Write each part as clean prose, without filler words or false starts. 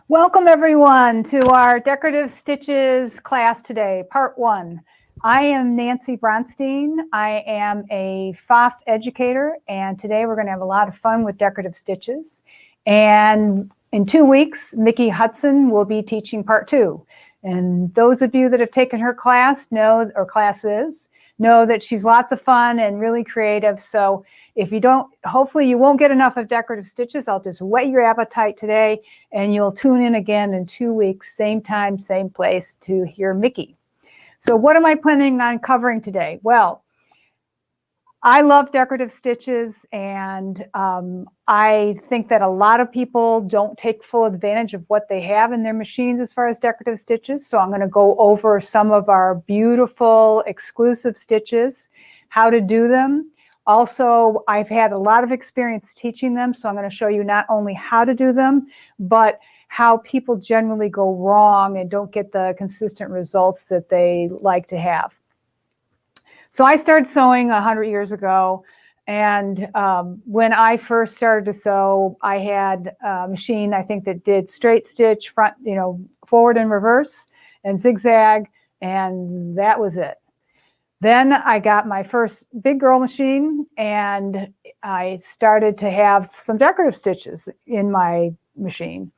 Welcome everyone to our Decorative Stitches class today, part 1. I am Nancy Bronstein. I am a Pfaff educator, and today we're going to have a lot of fun with decorative stitches. And in 2 weeks, Mickey Hudson will be teaching part 2. And those of you that have taken her class know, or classes, know that she's lots of fun and really creative. So if you don't, hopefully you won't get enough of decorative stitches. I'll just whet your appetite today, and you'll tune in again in 2 weeks, same time, same place, to hear Mickey. So what am I planning on covering today? Well, I love decorative stitches, and I think that a lot of people don't take full advantage of what they have in their machines as far as decorative stitches. So I'm going to go over some of our beautiful exclusive stitches, how to do them. Also, I've had a lot of experience teaching them, so I'm going to show you not only how to do them, but how people generally go wrong and don't get the consistent results that they like to have. So I started sewing 100 years ago, and when I first started to sew, I had a machine, I think, that did straight stitch, front, forward and reverse, and zigzag, and that was it. Then I got my first big girl machine, and I started to have some decorative stitches in my machine.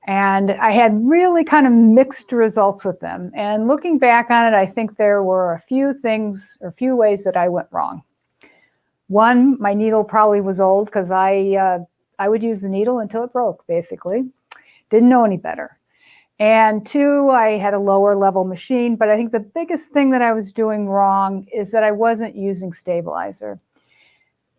And I had really kind of mixed results with them. And looking back on it, I think there were a few things, or a few ways that I went wrong. One, my needle probably was old, because I would use the needle until it broke, basically. Didn't know any better. And 2, I had a lower level machine, but I think the biggest thing that I was doing wrong is that I wasn't using stabilizer.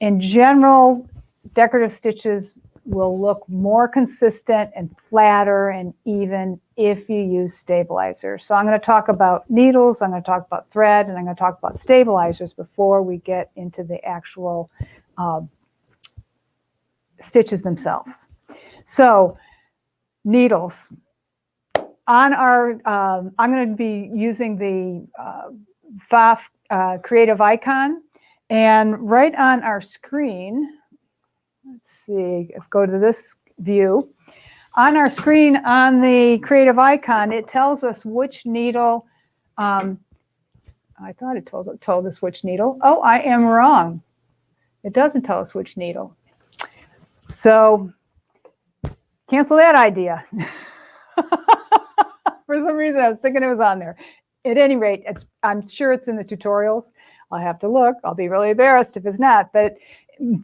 In general, decorative stitches will look more consistent and flatter and even if you use stabilizer. So I'm going to talk about needles, I'm going to talk about thread, and I'm going to talk about stabilizers before we get into the actual stitches themselves. So needles. On our, I'm going to be using the Pfaff creative icon, and right on our screen, let's see, let's go to this view. On our screen, on the creative icon, it tells us which needle, I thought it told us which needle. Oh, I am wrong. It doesn't tell us which needle. So cancel that idea. For some reason, I was thinking it was on there. At any rate, I'm sure it's in the tutorials. I'll have to look. I'll be really embarrassed if it's not. But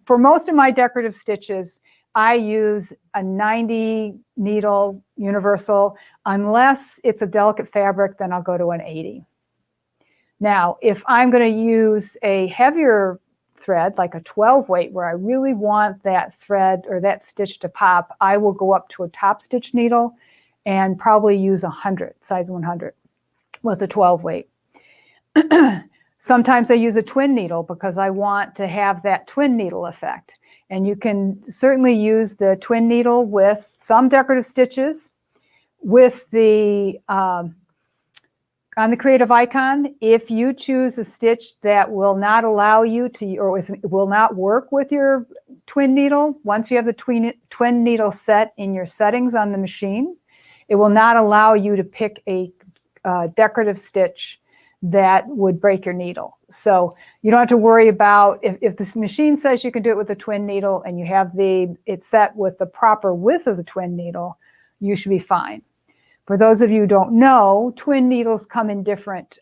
for most of my decorative stitches, I use a 90 needle universal. Unless it's a delicate fabric, then I'll go to an 80. Now, if I'm going to use a heavier thread, like a 12 weight, where I really want that thread or that stitch to pop, I will go up to a top stitch needle and probably use 100, size 100, with a 12 weight. Sometimes I use a twin needle because I want to have that twin needle effect. And you can certainly use the twin needle with some decorative stitches. With the, on the creative icon, if you choose a stitch that will not allow you to, or will not work with your twin needle, once you have the twin needle set in your settings on the machine, it will not allow you to pick a decorative stitch that would break your needle. So you don't have to worry about, if this machine says you can do it with a twin needle and you have it set with the proper width of the twin needle, you should be fine. For those of you who don't know, twin needles come in different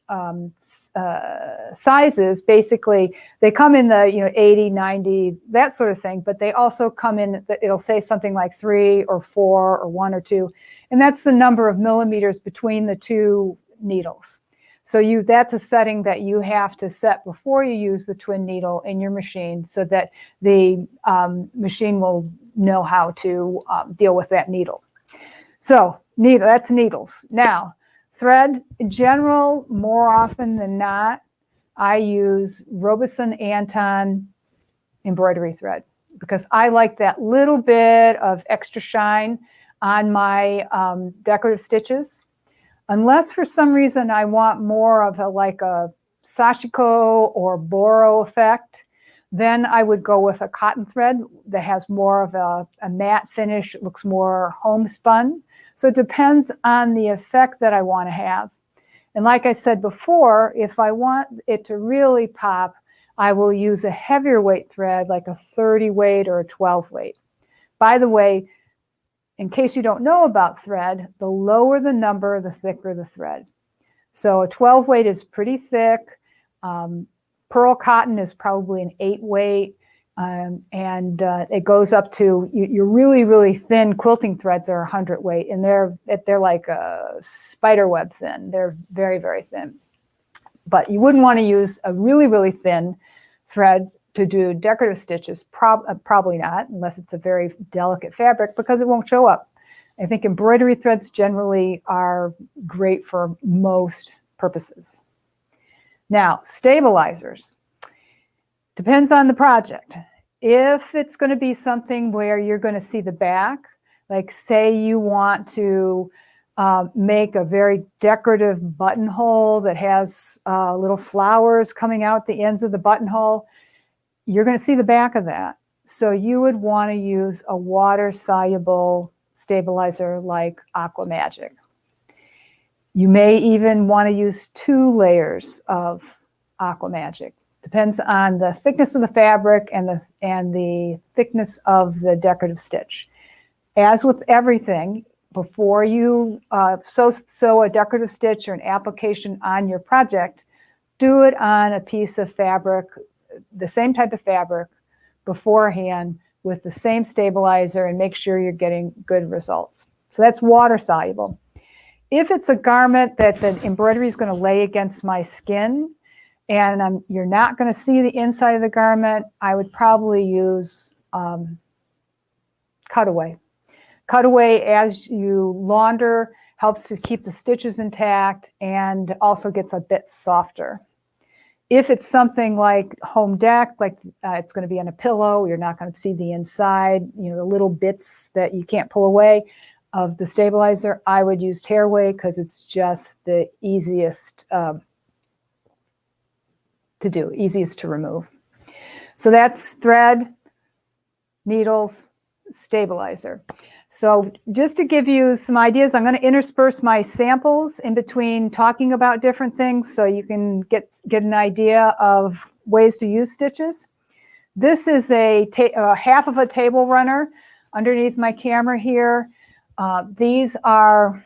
sizes. Basically, they come in the 80, 90, that sort of thing, but they also come in, it'll say something like 3 or 4 or 1 or 2, and that's the number of millimeters between the two needles. So that's a setting that you have to set before you use the twin needle in your machine, so that the machine will know how to deal with that needle. So that's needles. Now, thread, in general, more often than not, I use Robeson Anton embroidery thread because I like that little bit of extra shine on my decorative stitches. Unless for some reason I want more of like a sashiko or boro effect, then I would go with a cotton thread that has more of a matte finish. It looks more homespun. So it depends on the effect that I want to have. And like I said before, if I want it to really pop, I will use a heavier weight thread, like a 30 weight or a 12 weight. By the way, in case you don't know about thread, the lower the number, the thicker the thread. So a 12 weight is pretty thick. Pearl cotton is probably an 8 weight. And it goes up to, your really, really thin quilting threads are 100 weight, and they're like a spider web thin. They're very, very thin. But you wouldn't want to use a really, really thin thread to do decorative stitches, probably not, unless it's a very delicate fabric, because it won't show up. I think embroidery threads generally are great for most purposes. Now, stabilizers. Depends on the project. If it's going to be something where you're going to see the back, like say you want to make a very decorative buttonhole that has little flowers coming out the ends of the buttonhole, you're going to see the back of that. So you would want to use a water-soluble stabilizer like Aqua Magic. You may even want to use 2 layers of Aqua Magic. Depends on the thickness of the fabric and the thickness of the decorative stitch. As with everything, before you sew a decorative stitch or an application on your project, do it on a piece of fabric, the same type of fabric, beforehand with the same stabilizer, and make sure you're getting good results. So that's water soluble. If it's a garment that the embroidery is going to lay against my skin, and you're not going to see the inside of the garment, I would probably use cutaway. Cutaway, as you launder, helps to keep the stitches intact and also gets a bit softer. If it's something like home deck, like it's going to be on a pillow, you're not going to see the inside, the little bits that you can't pull away of the stabilizer, I would use tearaway because it's just the easiest to do, easiest to remove. So that's thread, needles, stabilizer. So just to give you some ideas, I'm going to intersperse my samples in between talking about different things so you can get an idea of ways to use stitches. This is a half of a table runner underneath my camera here. These are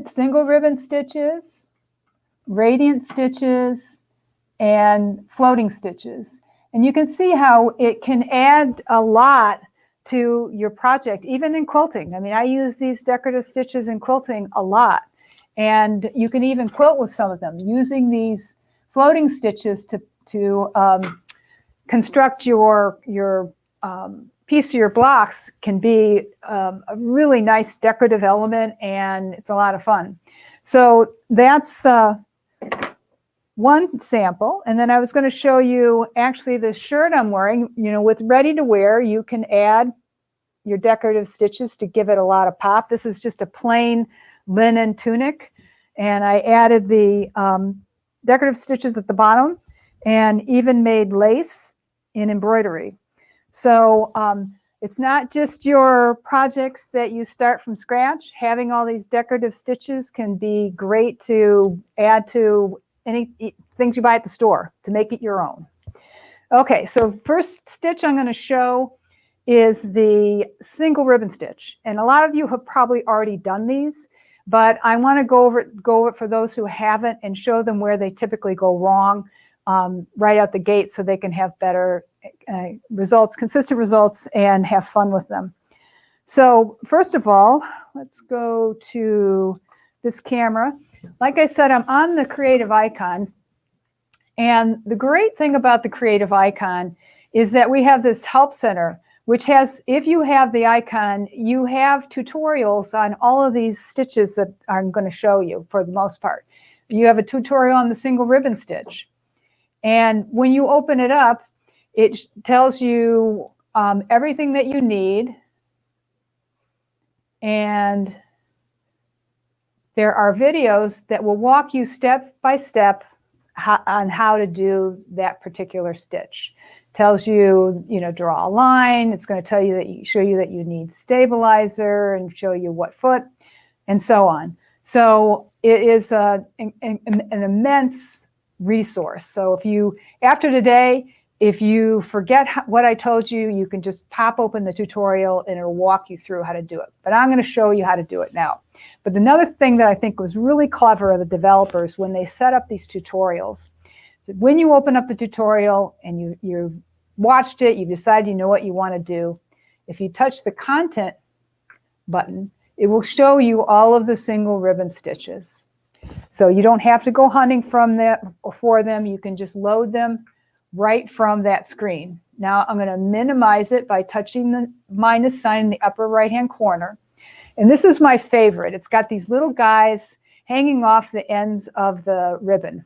single ribbon stitches, radiant stitches, and floating stitches. And you can see how it can add a lot to your project, even in quilting. I mean, I use these decorative stitches in quilting a lot. And you can even quilt with some of them using these floating stitches to construct your piece of your blocks can be a really nice decorative element, and it's a lot of fun. So that's one sample. And then I was going to show you actually the shirt I'm wearing. With ready to wear, you can add your decorative stitches to give it a lot of pop. This is just a plain linen tunic, and I added the decorative stitches at the bottom and even made lace in embroidery. So it's not just your projects that you start from scratch. Having all these decorative stitches can be great to add to any things you buy at the store to make it your own. Okay, so first stitch I'm going to show is the single ribbon stitch. And a lot of you have probably already done these, but I want to go over it for those who haven't and show them where they typically go wrong right out the gate so they can have better results, consistent results, and have fun with them. So first of all, let's go to this camera. Like I said, I'm on the Creative Icon. And the great thing about the Creative Icon is that we have this Help Center, which has, if you have the icon, you have tutorials on all of these stitches that I'm going to show you for the most part. You have a tutorial on the single ribbon stitch. And when you open it up, it tells you everything that you need. And there are videos that will walk you step by step on how to do that particular stitch. Tells you, draw a line. It's going to tell you show you that you need stabilizer and show you what foot and so on. So it is an immense resource. So after today, if you forget what I told you, you can just pop open the tutorial and it'll walk you through how to do it. But I'm going to show you how to do it now. But another thing that I think was really clever of the developers when they set up these tutorials, so when you open up the tutorial and you've watched it, you decide you know what you want to do, if you touch the content button, it will show you all of the single ribbon stitches. So you don't have to go hunting for them. You can just load them right from that screen. Now I'm going to minimize it by touching the minus sign in the upper right-hand corner. And this is my favorite. It's got these little guys hanging off the ends of the ribbon.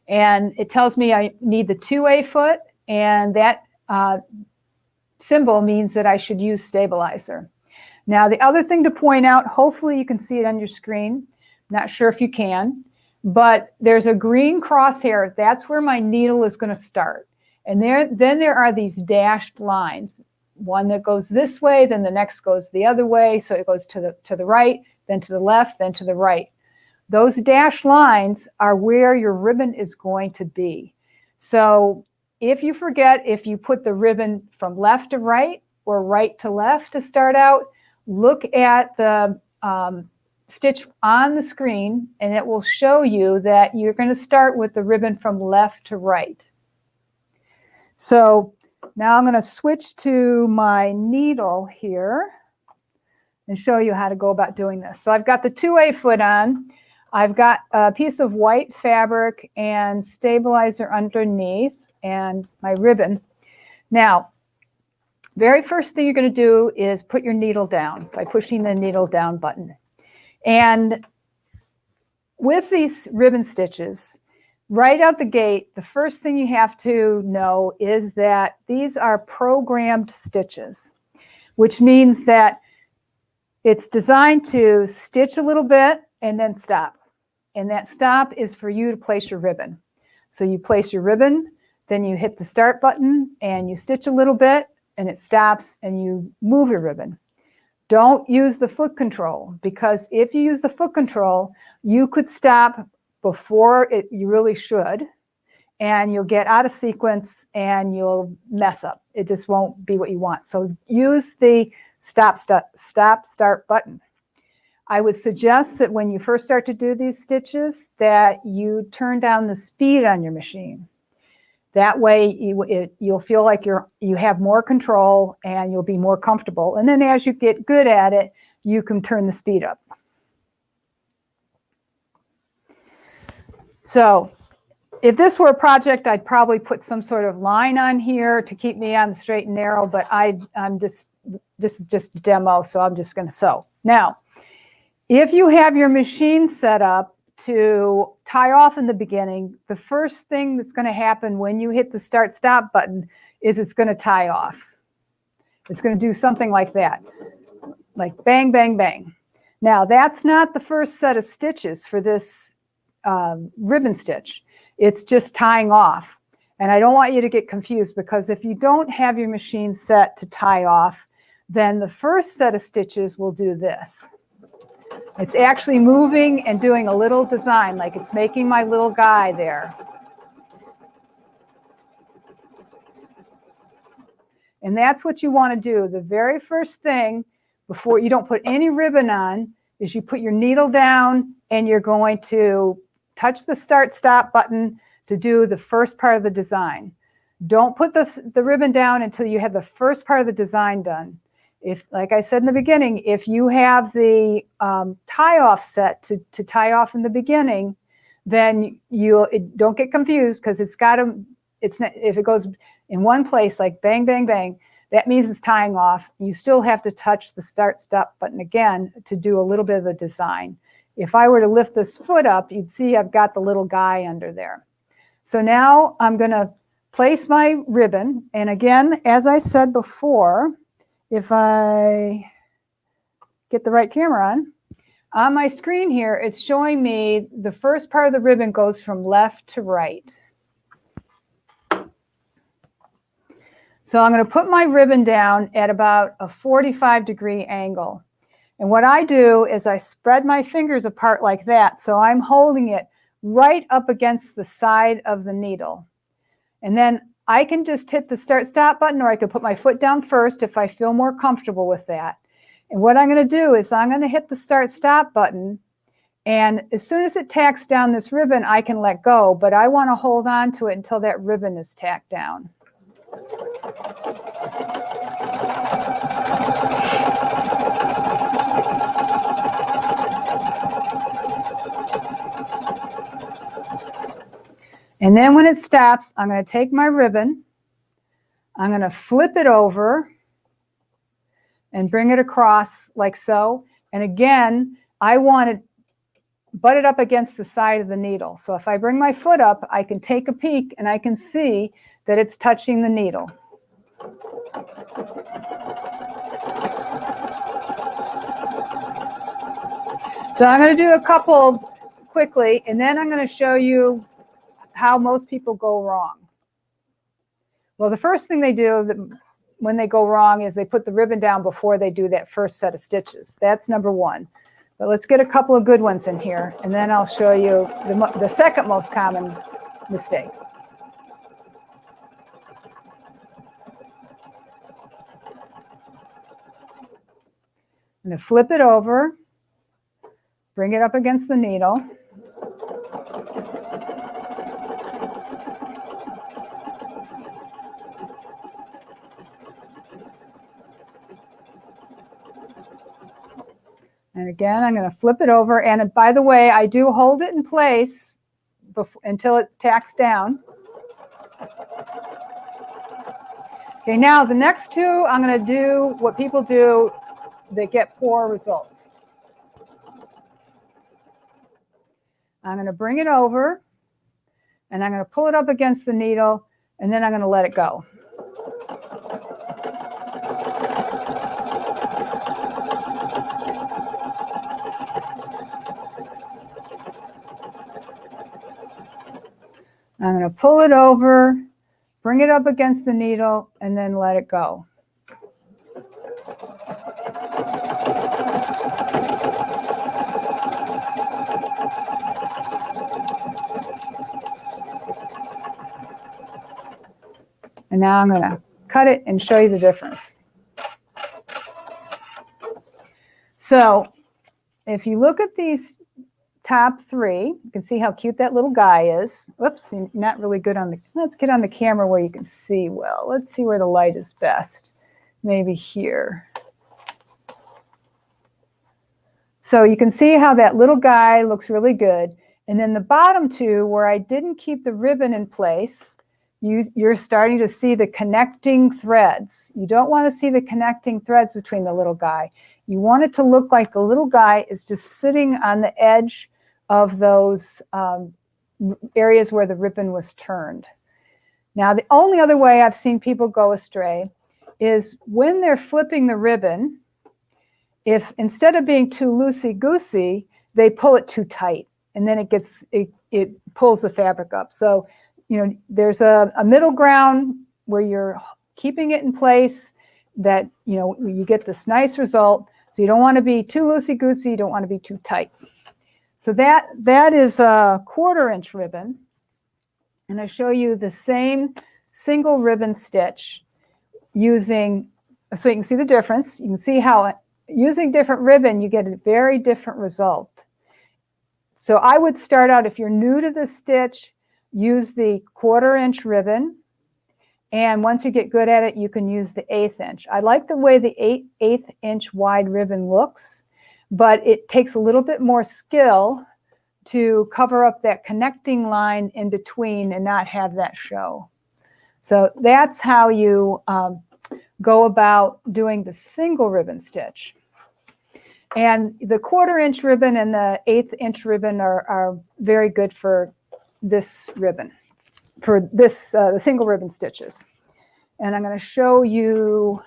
And it tells me I need the 2A foot, and that symbol means that I should use stabilizer. Now, the other thing to point out, hopefully you can see it on your screen. Not sure if you can, but there's a green crosshair. That's where my needle is going to start. And then there are these dashed lines. One that goes this way, then the next goes the other way. So it goes to the right, then to the left, then to the right. Those dashed lines are where your ribbon is going to be. So if you forget, if you put the ribbon from left to right or right to left to start out, look at the stitch on the screen and it will show you that you're going to start with the ribbon from left to right. So now I'm going to switch to my needle here and show you how to go about doing this. So I've got the 2A foot on. I've got a piece of white fabric and stabilizer underneath and my ribbon. Now, very first thing you're going to do is put your needle down by pushing the needle down button. And with these ribbon stitches, right out the gate, the first thing you have to know is that these are programmed stitches, which means that it's designed to stitch a little bit and then stop. And that stop is for you to place your ribbon. So you place your ribbon, then you hit the start button and you stitch a little bit and it stops and you move your ribbon. Don't use the foot control, because if you use the foot control, you could stop before you really should, and you'll get out of sequence and you'll mess up. It just won't be what you want. So use the stop, start button. I would suggest that when you first start to do these stitches that you turn down the speed on your machine. That way you'll feel like you have more control and you'll be more comfortable. And then as you get good at it, you can turn the speed up. So if this were a project, I'd probably put some sort of line on here to keep me on the straight and narrow, but this is just a demo, so I'm just going to sew. Now, if you have your machine set up to tie off in the beginning, the first thing that's going to happen when you hit the start stop button is it's going to tie off. It's going to do something like that, like bang, bang, bang. Now, that's not the first set of stitches for this ribbon stitch. It's just tying off. And I don't want you to get confused, because if you don't have your machine set to tie off, then the first set of stitches will do this. It's actually moving and doing a little design, like it's making my little guy there. And that's what you want to do. The very first thing, before you don't put any ribbon on, is you put your needle down and you're going to touch the start stop button to do the first part of the design. Don't put the ribbon down until you have the first part of the design done. If, like I said in the beginning, if you have the tie off set to tie off in the beginning, then don't get confused, because if it goes in one place like bang, bang, bang, that means it's tying off. You still have to touch the start stop button again to do a little bit of the design. If I were to lift this foot up, you'd see I've got the little guy under there. So now I'm going to place my ribbon. And again, as I said before, if I get the right camera on my screen here, it's showing me the first part of the ribbon goes from left to right. So I'm going to put my ribbon down at about a 45-degree angle. And what I do is I spread my fingers apart like that, so I'm holding it right up against the side of the needle. And then I can just hit the start-stop button, or I could put my foot down first if I feel more comfortable with that. And what I'm going to do is I'm going to hit the start-stop button, and as soon as it tacks down this ribbon, I can let go, but I want to hold on to it until that ribbon is tacked down. And then when it stops, I'm going to take my ribbon, I'm going to flip it over and bring it across like so. And again, I want it butted up against the side of the needle. So if I bring my foot up, I can take a peek and I can see that it's touching the needle. So I'm going to do a couple quickly, and then I'm going to show you how most people go wrong. Well, the first thing they do when they go wrong is they put the ribbon down before they do that first set of stitches. That's number one. But let's get a couple of good ones in here, and then I'll show you the second most common mistake. I'm going to flip it over, bring it up against the needle. And again, I'm going to flip it over. And by the way, I do hold it in place until it tacks down. Okay, now the next two, I'm going to do what people do that get poor results. I'm going to bring it over, and I'm going to pull it up against the needle, and then I'm going to let it go. I'm going to pull it over, bring it up against the needle, and then let it go. And now I'm going to cut it and show you the difference. So if you look at these top three, you can see how cute that little guy is. Whoops, not really good on the, let's get on the camera where you can see well. Let's see where the light is best. Maybe here. So you can see how that little guy looks really good. And then the bottom two, where I didn't keep the ribbon in place, you're starting to see the connecting threads. You don't want to see the connecting threads between the little guy. You want it to look like the little guy is just sitting on the edge of those areas where the ribbon was turned. Now, the only other way I've seen people go astray is when they're flipping the ribbon, if instead of being too loosey-goosey, they pull it too tight, and then it pulls the fabric up. So, you know, there's a middle ground where you're keeping it in place that, you know, you get this nice result. So you don't want to be too loosey-goosey, you don't want to be too tight. So that is a 1/4-inch ribbon. And I show you the same single ribbon stitch using, so you can see the difference. You can see how using different ribbon, you get a very different result. So I would start out, if you're new to this stitch, use the 1/4-inch ribbon. And once you get good at it, you can use the 1/8 inch. I like the way the 1/8 inch wide ribbon looks, but it takes a little bit more skill to cover up that connecting line in between and not have that show. So that's how you go about doing the single ribbon stitch. And the 1/4-inch ribbon and the 1/8 inch ribbon are very good for this ribbon, for this the single ribbon stitches. And I'm going to show you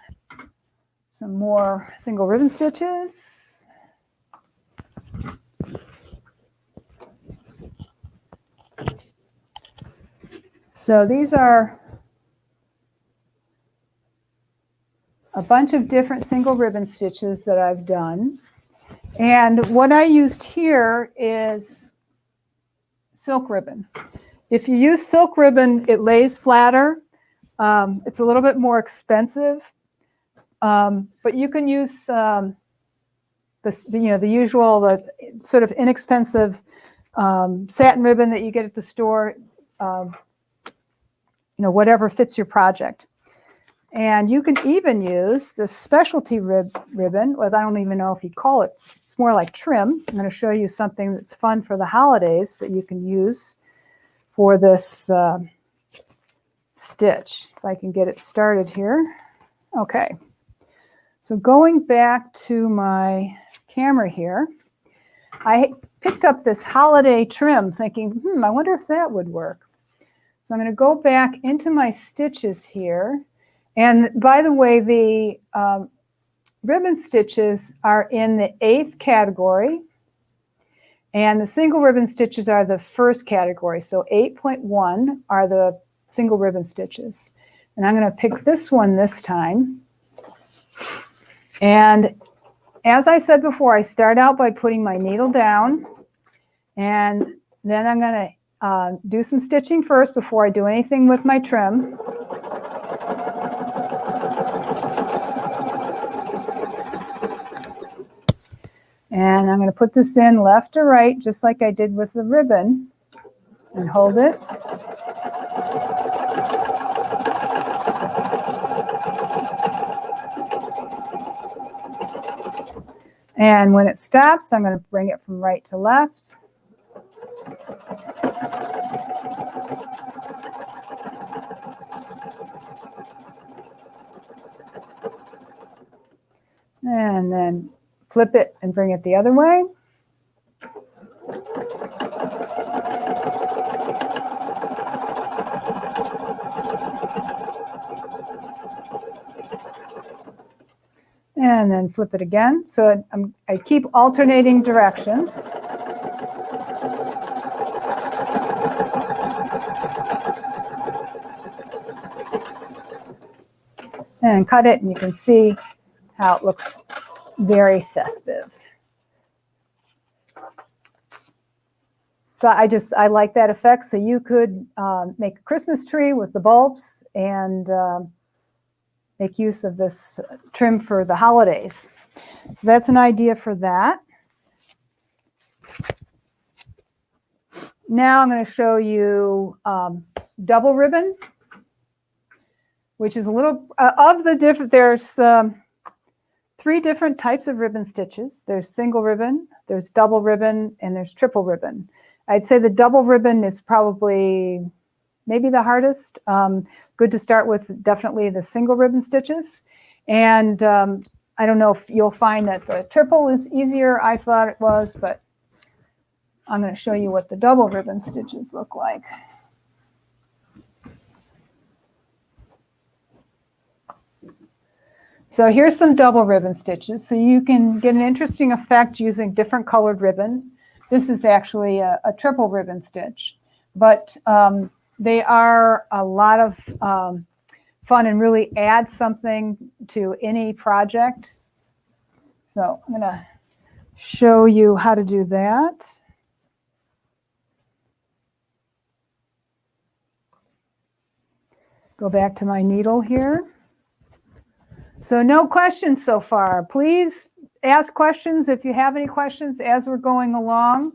some more single ribbon stitches. So these are a bunch of different single ribbon stitches that I've done. And what I used here is silk ribbon. If you use silk ribbon, it lays flatter. It's a little bit more expensive, but you can use the usual, the sort of inexpensive satin ribbon that you get at the store. Whatever fits your project. And you can even use this specialty ribbon, I don't even know if you call it, it's more like trim. I'm going to show you something that's fun for the holidays that you can use for this stitch. If I can get it started here. Okay, so going back to my camera here, I picked up this holiday trim thinking, I wonder if that would work. So I'm going to go back into my stitches here. And by the way, the ribbon stitches are in the 8th category. And the single ribbon stitches are the 1st category. So 8.1 are the single ribbon stitches. And I'm going to pick this one this time. And as I said before, I start out by putting my needle down. And then I'm going to do some stitching first before I do anything with my trim. And I'm going to put this in left to right, just like I did with the ribbon, and hold it. And when it stops, I'm going to bring it from right to left. And then flip it and bring it the other way. And then flip it again. So I keep alternating directions. And cut it, and you can see how it looks very festive. So I like that effect. So you could make a Christmas tree with the bulbs and make use of this trim for the holidays. So that's an idea for that. Now I'm going to show you double ribbon, which is a little of the different. There's 3 different types of ribbon stitches. There's single ribbon, there's double ribbon, and there's triple ribbon. I'd say the double ribbon is probably maybe the hardest. Good to start with definitely the single ribbon stitches. And I don't know if you'll find that the triple is easier. I thought it was, but I'm going to show you what the double ribbon stitches look like. So here's some double ribbon stitches. So you can get an interesting effect using different colored ribbon. This is actually a triple ribbon stitch, but they are a lot of fun and really add something to any project. So I'm going to show you how to do that. Go back to my needle here. So no questions so far. Please ask questions if you have any questions as we're going along.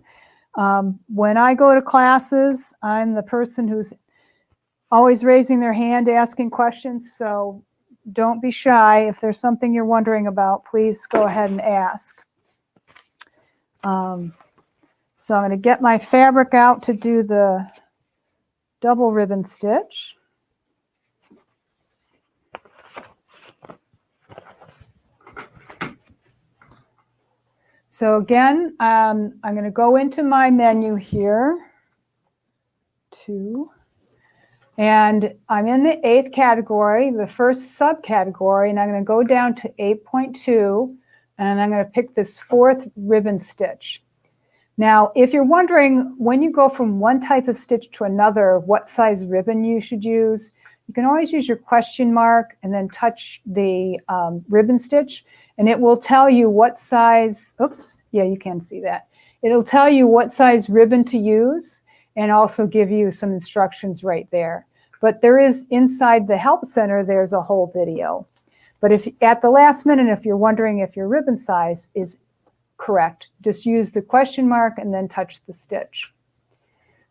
When I go to classes, I'm the person who's always raising their hand, asking questions. So don't be shy. If there's something you're wondering about, please go ahead and ask. So I'm going to get my fabric out to do the double ribbon stitch. So again, I'm going to go into my menu here, and I'm in the 8th category, the first subcategory, and I'm going to go down to 8.2, and I'm going to pick this 4th ribbon stitch. Now, if you're wondering when you go from one type of stitch to another, what size ribbon you should use you can always use your question mark and then touch the ribbon stitch, and it will tell you what size, oops, yeah, you can see that. It'll tell you what size ribbon to use and also give you some instructions right there. But there is, inside the Help Center, there's a whole video. But if at the last minute, if you're wondering if your ribbon size is correct, just use the question mark and then touch the stitch.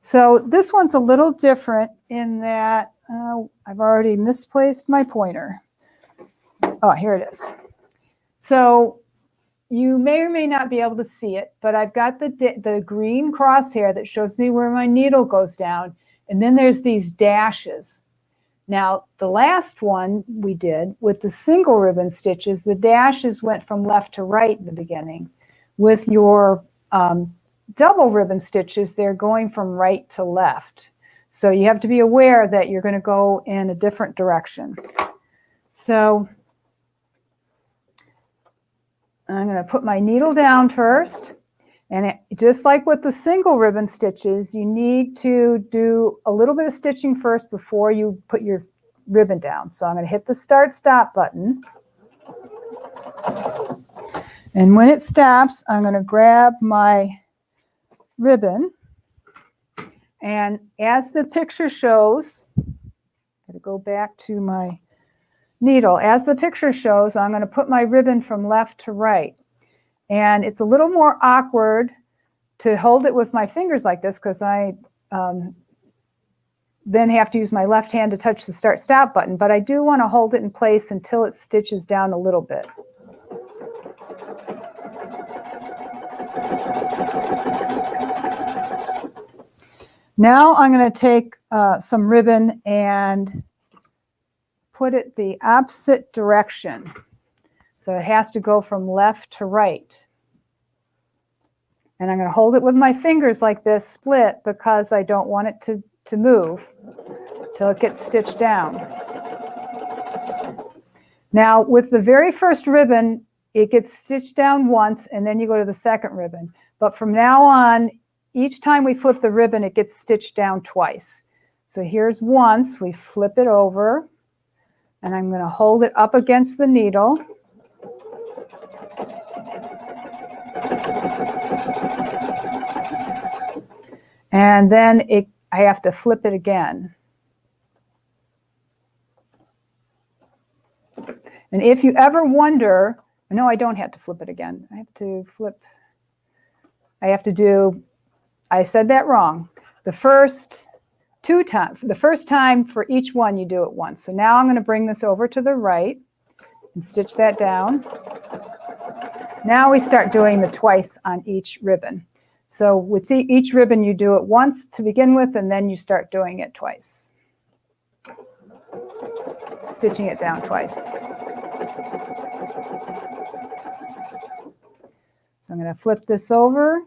So this one's a little different in that I've already misplaced my pointer. Oh, here it is. So you may or may not be able to see it, but I've got the green crosshair that shows me where my needle goes down, and then there's these dashes. Now, the last one we did with the single ribbon stitches, the dashes went from left to right in the beginning. With your double ribbon stitches, they're going from right to left. So you have to be aware that you're going to go in a different direction. So I'm going to put my needle down first. And just like with the single ribbon stitches, you need to do a little bit of stitching first before you put your ribbon down. So I'm going to hit the Start Stop button. And when it stops, I'm going to grab my ribbon. And as the picture shows, I'm going to go back to my needle. As the picture shows, I'm going to put my ribbon from left to right. And it's a little more awkward to hold it with my fingers like this because I then have to use my left hand to touch the Start Stop button. But I do want to hold it in place until it stitches down a little bit. Now I'm going to take some ribbon and put it the opposite direction. So it has to go from left to right. And I'm going to hold it with my fingers like this, split, because I don't want it to move till it gets stitched down. Now, with the very first ribbon, it gets stitched down once, and then you go to the second ribbon. But from now on, each time we flip the ribbon, it gets stitched down twice. So here's once, we flip it over, and I'm going to hold it up against the needle. And then I have to flip it again. And if you ever wonder, no, I don't have to flip it again. I have to do, I said that wrong. The first time for each one, you do it once. So now I'm going to bring this over to the right and stitch that down. Now we start doing the twice on each ribbon. So with each ribbon, you do it once to begin with, and then you start doing it twice. Stitching it down twice. So I'm going to flip this over.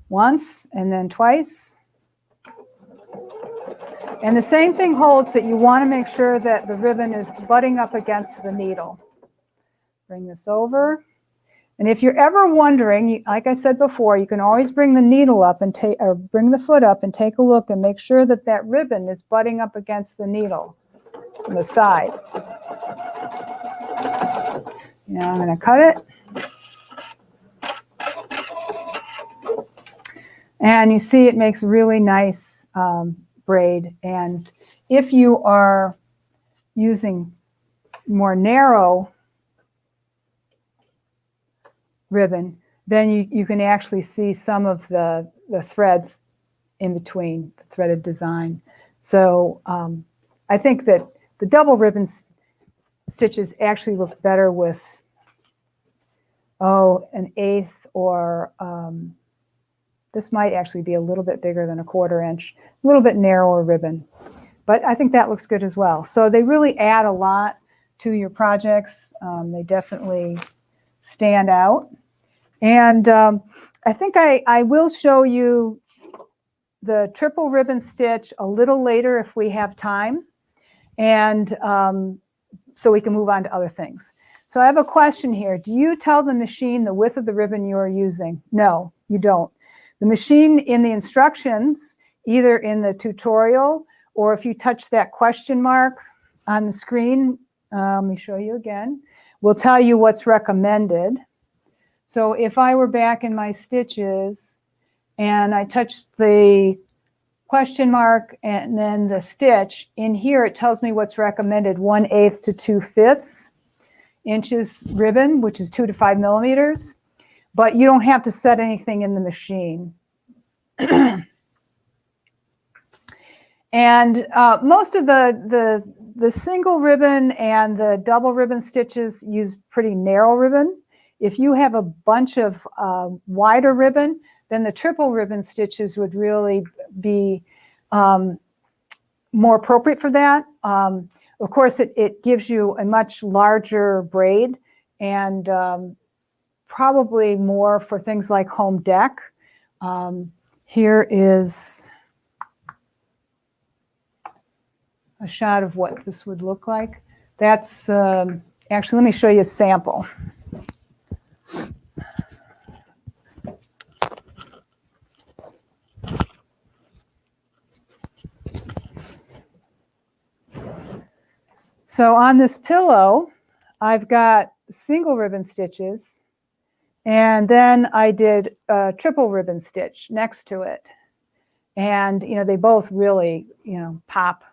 Once and then twice. And the same thing holds, that you want to make sure that the ribbon is butting up against the needle. Bring this over. And if you're ever wondering, like I said before, you can always bring the needle up and bring the foot up and take a look and make sure that that ribbon is butting up against the needle on the side. Now I'm going to cut it. And you see it makes really nice braid. And if you are using more narrow ribbon, then you can actually see some of the threads in between the threaded design. So I think that the double ribbon stitches actually look better with, an eighth, or this might actually be a little bit bigger than a 1/4 inch, a little bit narrower ribbon. But I think that looks good as well. So they really add a lot to your projects. They definitely stand out. And I think I will show you the triple ribbon stitch a little later if we have time. And so we can move on to other things. So I have a question here. Do you tell the machine the width of the ribbon you are using? No, you don't. The machine in the instructions, either in the tutorial or if you touch that question mark on the screen, let me show you again, will tell you what's recommended. So if I were back in my stitches and I touched the question mark and then the stitch, in here it tells me what's recommended: 1/8 to 2/5 inches ribbon, which is 2 to 5 millimeters, but you don't have to set anything in the machine. And most of the single ribbon and the double ribbon stitches use pretty narrow ribbon. If you have a bunch of wider ribbon, then the triple ribbon stitches would really be more appropriate for that. Of course, it gives you a much larger braid and probably more for things like home dec. Here is a shot of what this would look like. That's actually, let me show you a sample. So on this pillow, I've got single ribbon stitches, and then I did a triple ribbon stitch next to it. And, you know, they both really, you know, pop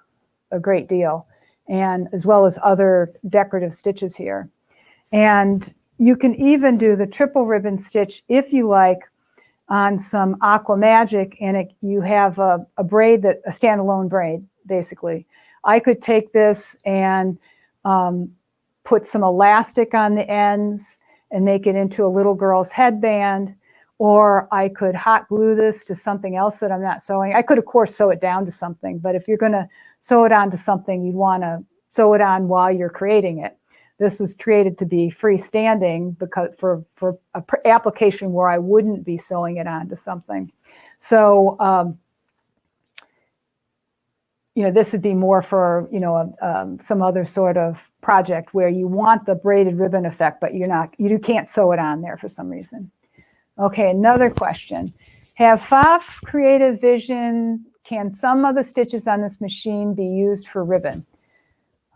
a great deal, and as well as other decorative stitches here. And you can even do the triple ribbon stitch if you like on some Aqua Magic, and you have a braid, a standalone braid, basically. I could take this and put some elastic on the ends and make it into a little girl's headband, or I could hot glue this to something else that I'm not sewing. I could, of course, sew it down to something, but if you're going to sew it onto something, you'd want to sew it on while you're creating it. This was created to be freestanding because for an application where I wouldn't be sewing it onto something. So, you know, this would be more for, you know, some other sort of project where you want the braided ribbon effect, but you can't sew it on there for some reason. Okay, another question. Have Pfaff Creative Vision, can some of the stitches on this machine be used for ribbon?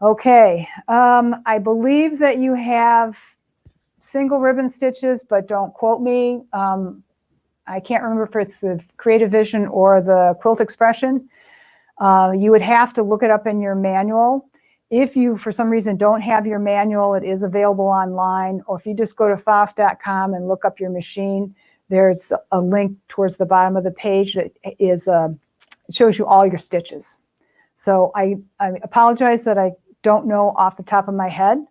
Okay, I believe that you have single ribbon stitches, but don't quote me. I can't remember if it's the Creative Vision or the Quilt Expression. You would have to look it up in your manual. If you, for some reason, don't have your manual, it is available online. Or if you just go to pfaff.com and look up your machine, there's a link towards the bottom of the page that is it shows you all your stitches. So I apologize that I don't know off the top of my head.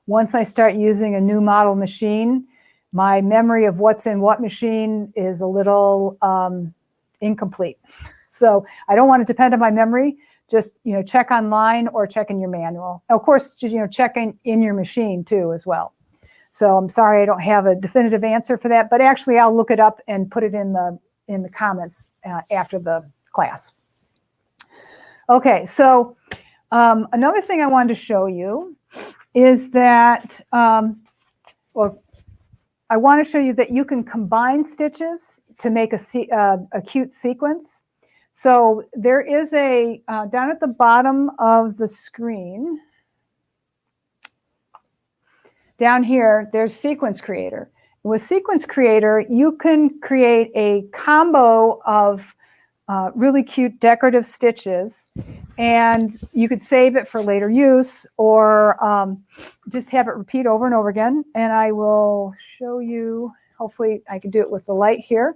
Once I start using a new model machine, my memory of what's in what machine is a little incomplete. So I don't want to depend on my memory. Just, you know, check online or check in your manual. Of course, just, you know, check in your machine too as well. So I'm sorry I don't have a definitive answer for that, but actually I'll look it up and put it in the comments after the class. Okay, so another thing I wanted to show you is that, well, I want to show you that you can combine stitches to make a cute sequence. So there is a, down at the bottom of the screen, down here, there's Sequence Creator. With Sequence Creator, you can create a combo of really cute decorative stitches, and you could save it for later use or just have it repeat over and over again. And I will show you, hopefully I can do it with the light here.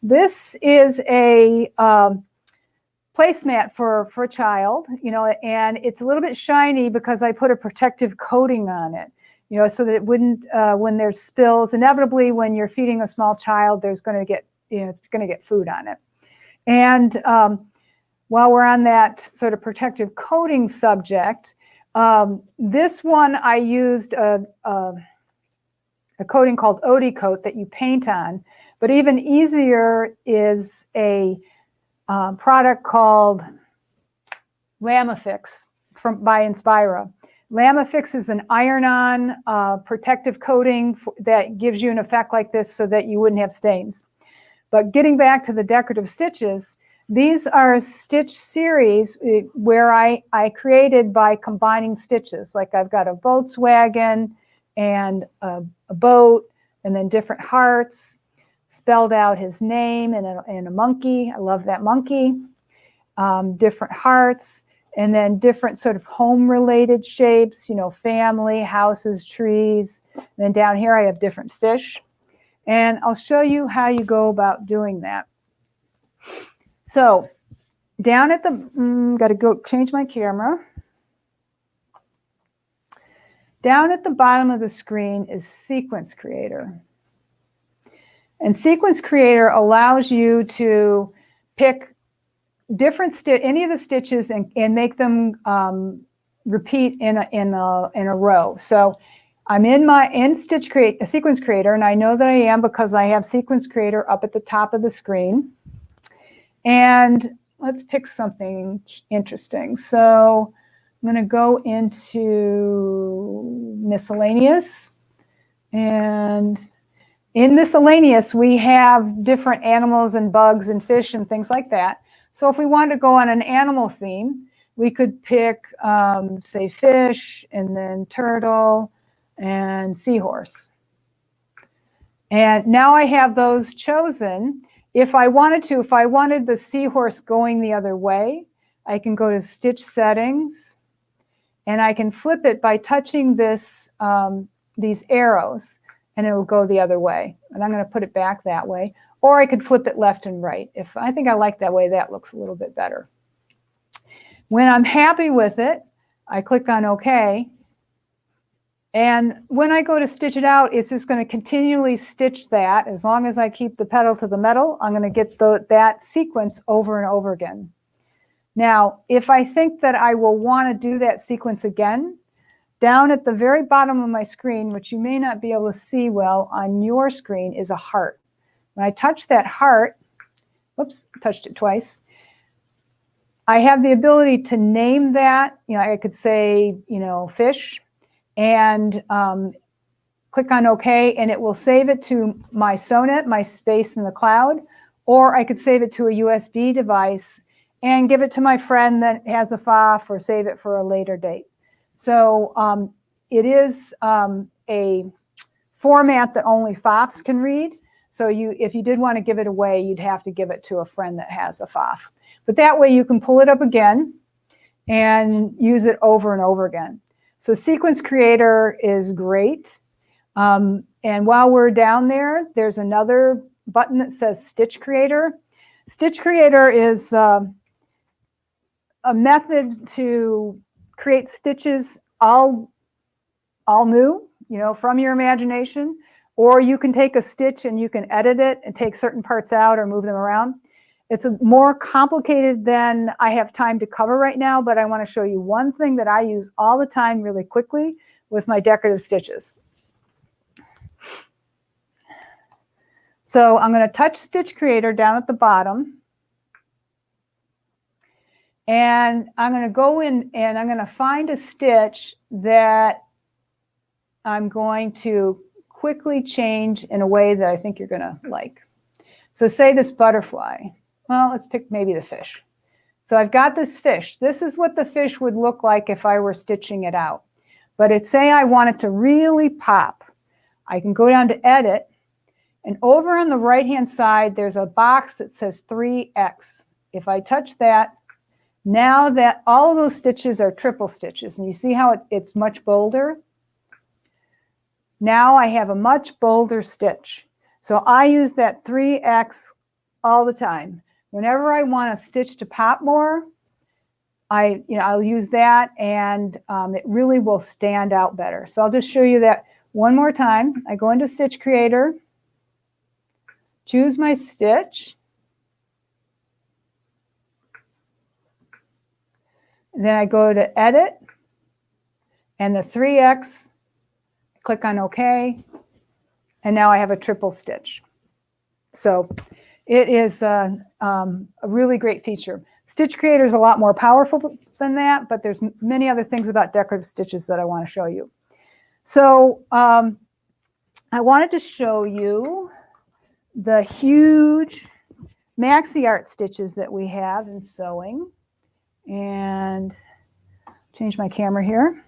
This is a placemat for a child, you know, and it's a little bit shiny because I put a protective coating on it, you know, so that it wouldn't, when there's spills, inevitably when you're feeding a small child, there's going to get, you know, it's going to get food on it. And while we're on that sort of protective coating subject, this one I used a coating called Odie Coat that you paint on, but even easier is a product called Lamifix by Inspira. Lamifix is an iron-on protective coating that gives you an effect like this so that you wouldn't have stains. But getting back to the decorative stitches, these are a stitch series where I created by combining stitches. Like I've got a Volkswagen and a boat, and then different hearts, spelled out his name, and a monkey. I love that monkey. Different hearts, and then different sort of home-related shapes, you know, family, houses, trees. And then down here I have different fish. And I'll show you how you go about doing that. So down at the, got to go change my camera. Down at the bottom of the screen is Sequence Creator. And Sequence Creator allows you to pick different any of the stitches and make them repeat in a row. So I'm in Sequence Creator, and I know that I am because I have Sequence Creator up at the top of the screen. And let's pick something interesting. So I'm going to go into Miscellaneous, and in Miscellaneous we have different animals and bugs and fish and things like that. So if we wanted to go on an animal theme, we could pick, say, fish, and then turtle, and seahorse. And now I have those chosen. If I wanted the seahorse going the other way, I can go to Stitch Settings, and I can flip it by touching this, these arrows, and it will go the other way. And I'm going to put it back that way. Or I could flip it left and right. If I think I like that way, that looks a little bit better. When I'm happy with it, I click on OK. And when I go to stitch it out, it's just going to continually stitch that. As long as I keep the pedal to the metal, I'm going to get that sequence over and over again. Now, if I think that I will want to do that sequence again, down at the very bottom of my screen, which you may not be able to see well on your screen, is a heart. When I touch that heart, whoops, touched it twice, I have the ability to name that. You know, I could say, you know, fish, and click on OK, and it will save it to my Sonnet, my space in the cloud, or I could save it to a USB device and give it to my friend that has a Pfaff, or save it for a later date. So it is a format that only Pfaffs can read. So if you did want to give it away, you'd have to give it to a friend that has a Pfaff. But that way you can pull it up again and use it over and over again. So Sequence Creator is great. And while we're down there, there's another button that says Stitch Creator. Stitch Creator is a method to create stitches all new, you know, from your imagination. Or you can take a stitch and you can edit it and take certain parts out or move them around. It's more complicated than I have time to cover right now, but I want to show you one thing that I use all the time really quickly with my decorative stitches. So I'm going to touch Stitch Creator down at the bottom. And I'm going to go in and I'm going to find a stitch that I'm going to quickly change in a way that I think you're going to like. So say this butterfly. Well, let's pick maybe the fish. So I've got this fish. This is what the fish would look like if I were stitching it out. But it's say I want it to really pop. I can go down to Edit, and over on the right-hand side, there's a box that says 3X. If I touch that, now that all of those stitches are triple stitches, and you see how it's much bolder? Now I have a much bolder stitch. So I use that 3X all the time. Whenever I want a stitch to pop more, I'll use that, and it really will stand out better. So I'll just show you that one more time. I go into Stitch Creator, choose my stitch, and then I go to Edit, and the 3X, click on OK, and now I have a triple stitch. So it is a really great feature. Stitch Creator is a lot more powerful than that, but there's many other things about decorative stitches that I want to show you. So I wanted to show you the huge maxi art stitches that we have in sewing. And change my camera here.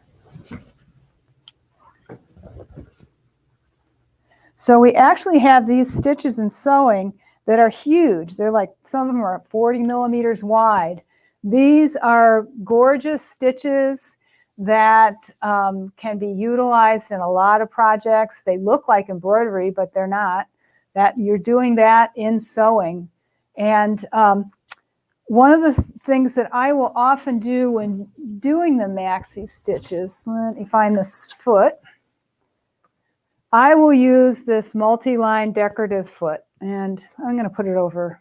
So we actually have these stitches in sewing that are huge. They're like, some of them are 40 millimeters wide. These are gorgeous stitches that can be utilized in a lot of projects. They look like embroidery, but they're not. That you're doing that in sewing. And one of the things that I will often do when doing the maxi stitches, let me find this foot. I will use this multi-line decorative foot, and I'm going to put it over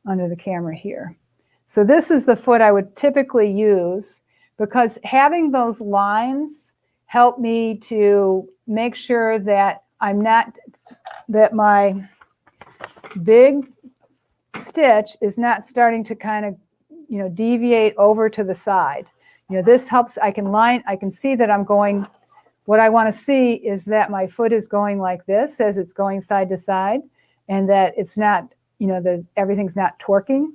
under the camera here. So this is the foot I would typically use, because having those lines help me to make sure that that my big stitch is not starting to kind of, deviate over to the side. This helps. I can see that I'm going. What I want to see is that my foot is going like this as it's going side to side, and that it's not, everything's not torquing.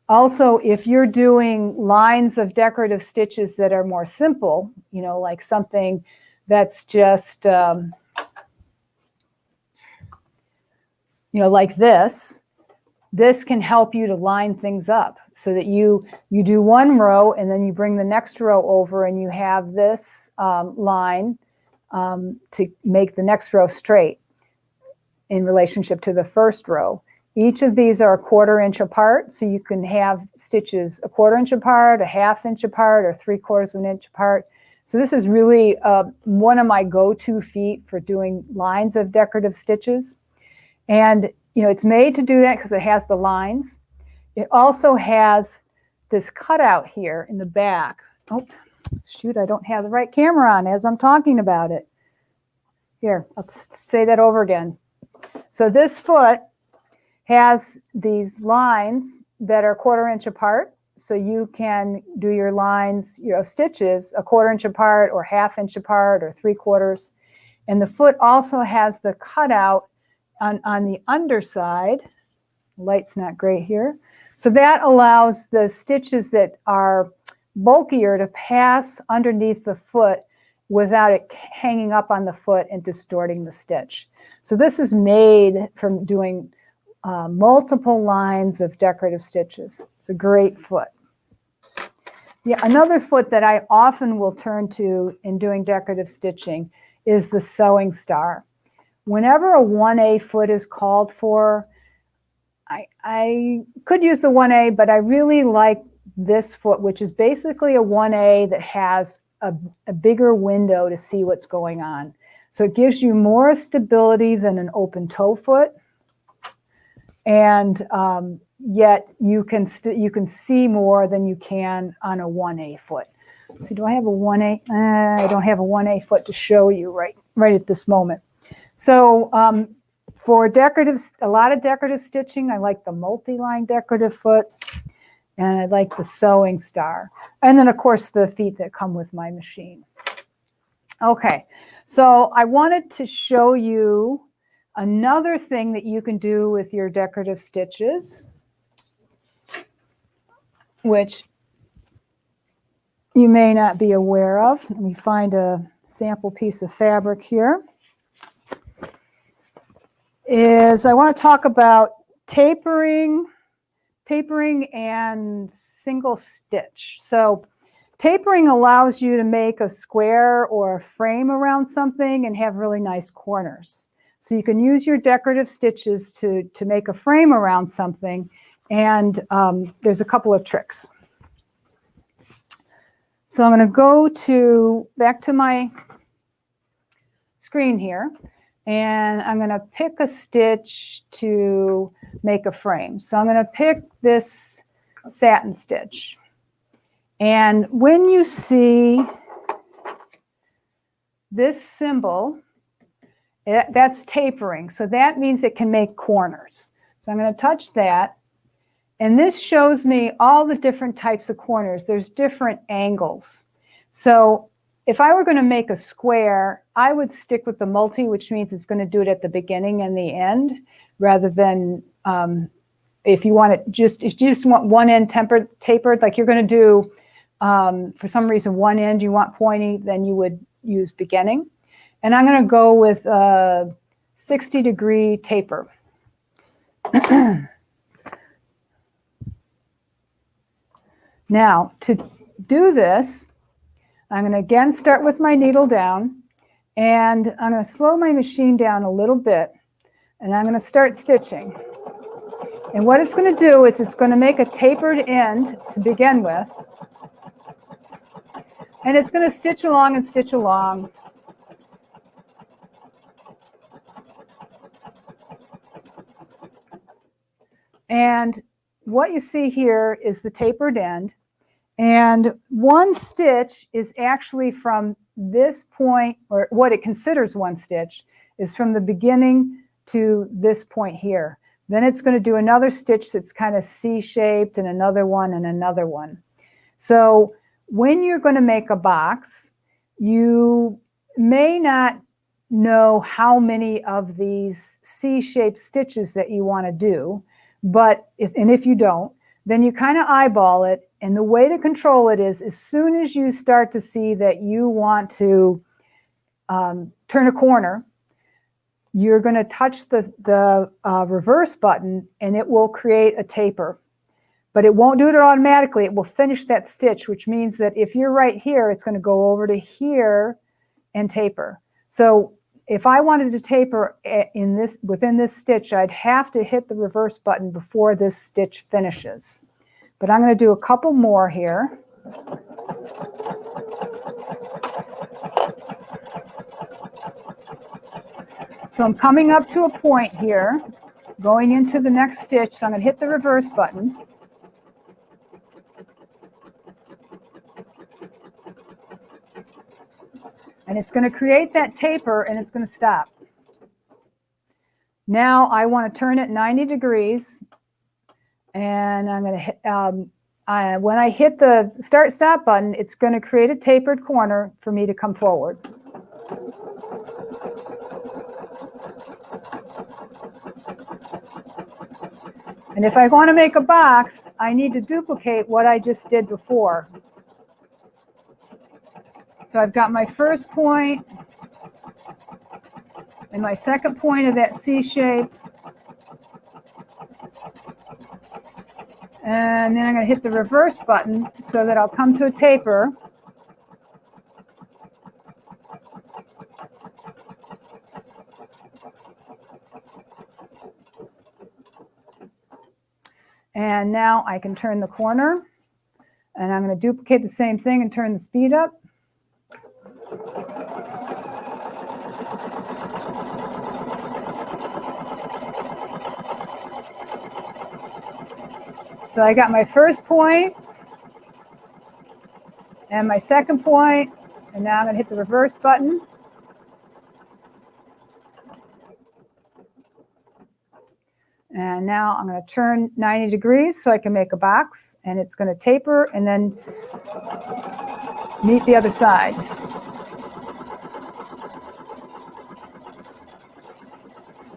Also, if you're doing lines of decorative stitches that are more simple, like something that's just, like this can help you to line things up so that you do one row and then you bring the next row over and you have this line to make the next row straight in relationship to the first row. Each of these are a 1/4 inch apart, so you can have stitches a 1/4 inch apart, a 1/2 inch apart, or 3/4 of an inch apart. So this is really one of my go-to feet for doing lines of decorative stitches. And it's made to do that because it has the lines. It also has this cutout here in the back. Oh, shoot, I don't have the right camera on as I'm talking about it. Here, I'll say that over again. So this foot has these lines that are 1/4 inch apart. So you can do your lines of stitches a 1/4 inch apart or 1/2 inch apart or 3/4. And the foot also has the cutout on the underside. Light's not great here. So that allows the stitches that are bulkier to pass underneath the foot without it hanging up on the foot and distorting the stitch. So this is made from doing multiple lines of decorative stitches. It's a great foot. Yeah, another foot that I often will turn to in doing decorative stitching is the sewing star. Whenever a 1A foot is called for, I could use the 1A, but I really like this foot, which is basically a 1A that has a bigger window to see what's going on. So it gives you more stability than an open toe foot. And yet you can see more than you can on a 1A foot. Let's see, do I have a 1A? I don't have a 1A foot to show you right at this moment. So for a lot of decorative stitching, I like the multi-line decorative foot, and I like the sewing star. And then, of course, the feet that come with my machine. Okay, so I wanted to show you another thing that you can do with your decorative stitches, which you may not be aware of. Let me find a sample piece of fabric here. I want to talk about tapering and single stitch. So tapering allows you to make a square or a frame around something and have really nice corners. So you can use your decorative stitches to make a frame around something, and there's a couple of tricks. So I'm going to go back to my screen here, and I'm going to pick a stitch to make a frame. So I'm going to pick this satin stitch. And when you see this symbol, that's tapering. So that means it can make corners. So I'm going to touch that. And this shows me all the different types of corners. There's different angles. So if I were going to make a square, I would stick with the multi, which means it's going to do it at the beginning and the end. rather than if you want it if you just want one end tapered, like you're going to do for some reason one end you want pointy, then you would use beginning. And I'm going to go with 60-degree taper. Now, to do this, I'm going to again start with my needle down, and I'm going to slow my machine down a little bit, and I'm going to start stitching. And what it's going to do is it's going to make a tapered end to begin with, and it's going to stitch along and stitch along. And what you see here is the tapered end. And one stitch is actually from this point, or what it considers one stitch, is from the beginning to this point here. Then it's going to do another stitch that's kind of C-shaped, and another one, and another one. So when you're going to make a box, you may not know how many of these C-shaped stitches that you want to do, but if you don't, then you kind of eyeball it. And the way to control it is, as soon as you start to see that you want to turn a corner, you're going to touch the reverse button, and it will create a taper. But it won't do it automatically. It will finish that stitch, which means that if you're right here, it's going to go over to here and taper. So if I wanted to taper within this stitch, I'd have to hit the reverse button before this stitch finishes. But I'm going to do a couple more here. So I'm coming up to a point here, going into the next stitch, so I'm going to hit the reverse button. And it's going to create that taper, and it's going to stop. Now I want to turn it 90 degrees, and I'm going to hit, when I hit the start-stop button, it's going to create a tapered corner for me to come forward. And if I want to make a box, I need to duplicate what I just did before. So I've got my first point and my second point of that C shape. And then I'm going to hit the reverse button so that I'll come to a taper. And now I can turn the corner. And I'm going to duplicate the same thing and turn the speed up. So I got my first point and my second point, and now I'm going to hit the reverse button. And now I'm going to turn 90 degrees so I can make a box, and it's going to taper and then meet the other side.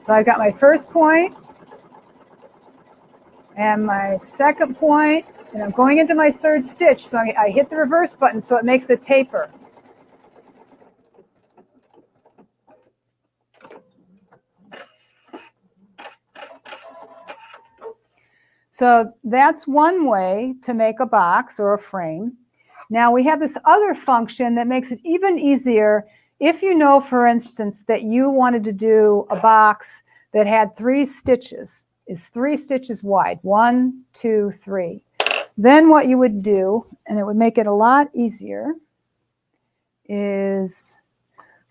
So I've got my first point and my second point, and I'm going into my third stitch, so I hit the reverse button so it makes a taper. So that's one way to make a box or a frame. Now we have this other function that makes it even easier if you know, for instance, that you wanted to do a box that had 3 stitches. Is 3 stitches wide, 1, 2, 3. Then what you would do, and it would make it a lot easier, is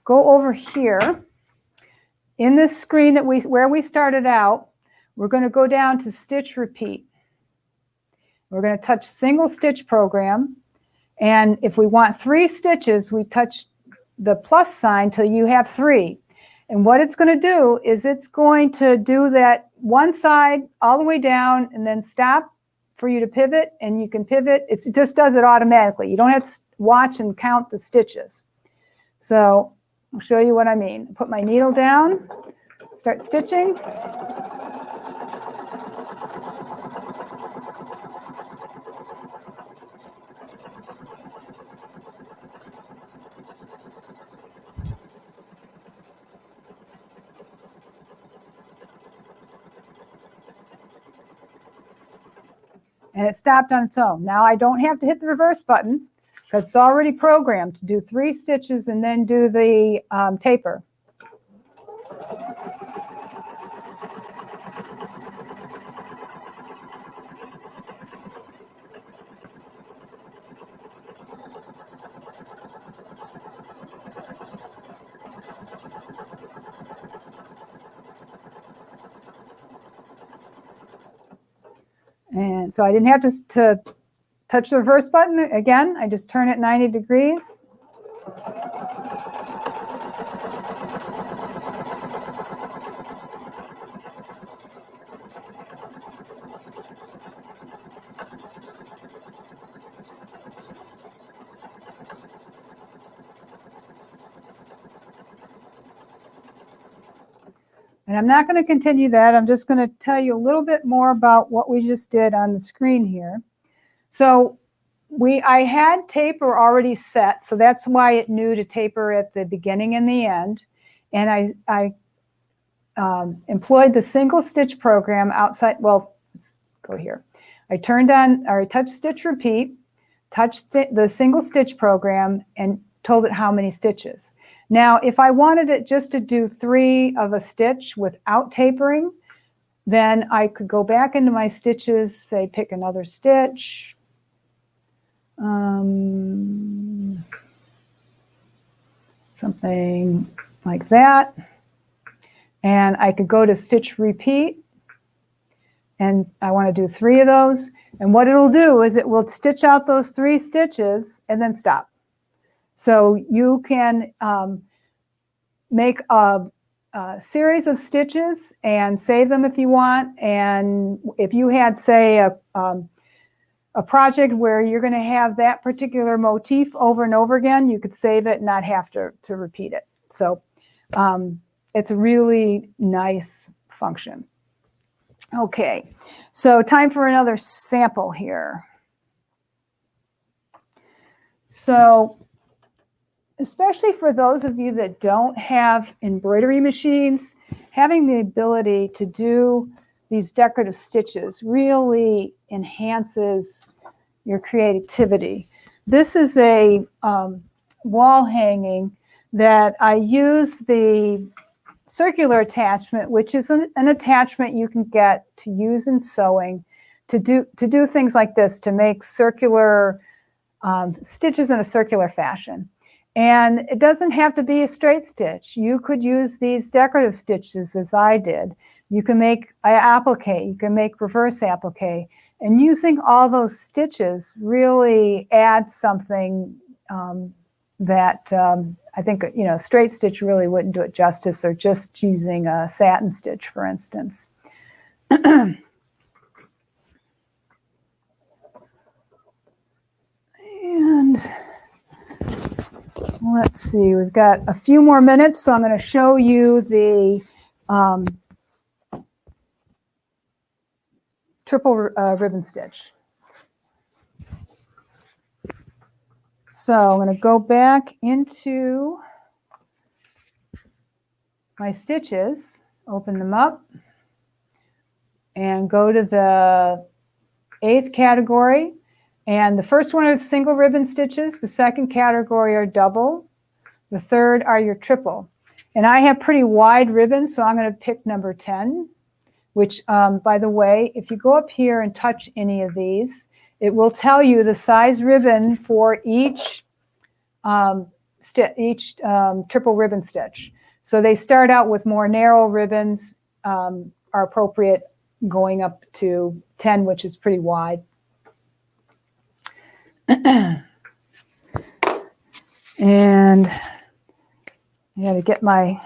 go over here. In this screen where we started out, we're going to go down to Stitch Repeat. We're going to touch Single Stitch Program, and if we want 3 stitches, we touch the plus sign till you have 3. And what it's going to do is it's going to do that one side all the way down and then stop for you to pivot, and you can pivot. It just does it automatically. You don't have to watch and count the stitches. So I'll show you what I mean. Put my needle down, start stitching. And it stopped on its own. Now I don't have to hit the reverse button because it's already programmed to do 3 stitches and then do the taper. And so I didn't have to touch the reverse button again. I just turn it 90 degrees. And I'm not going to continue that. I'm just going to tell you a little bit more about what we just did on the screen here. So I had taper already set, so that's why it knew to taper at the beginning and the end. And I employed the single stitch program outside. Well, let's go here. I turned on, or I touched stitch repeat, touched the single stitch program, and told it how many stitches. Now, if I wanted it just to do 3 of a stitch without tapering, then I could go back into my stitches, say pick another stitch. Something like that. And I could go to stitch repeat, and I want to do 3 of those. And what it'll do is it will stitch out those 3 stitches and then stop. So you can make a series of stitches and save them if you want. And if you had, say, a project where you're going to have that particular motif over and over again, you could save it and not have to repeat it. So it's a really nice function. Okay, so time for another sample here. So especially for those of you that don't have embroidery machines, having the ability to do these decorative stitches really enhances your creativity. This is a wall hanging that I use the circular attachment, which is an attachment you can get to use in sewing to do things like this, to make circular stitches in a circular fashion. And it doesn't have to be a straight stitch. You could use these decorative stitches as I did. You can make applique, you can make reverse applique. And using all those stitches really adds something that I think, straight stitch really wouldn't do it justice, or just using a satin stitch, for instance. And let's see, we've got a few more minutes, so I'm going to show you the triple ribbon stitch. So I'm going to go back into my stitches, open them up, and go to the 8th category. And the first one are single ribbon stitches. The second category are double. The third are your triple. And I have pretty wide ribbons, so I'm going to pick number 10, which, by the way, if you go up here and touch any of these, it will tell you the size ribbon for each triple ribbon stitch. So they start out with more narrow ribbons, are appropriate going up to 10, which is pretty wide. And I got to get my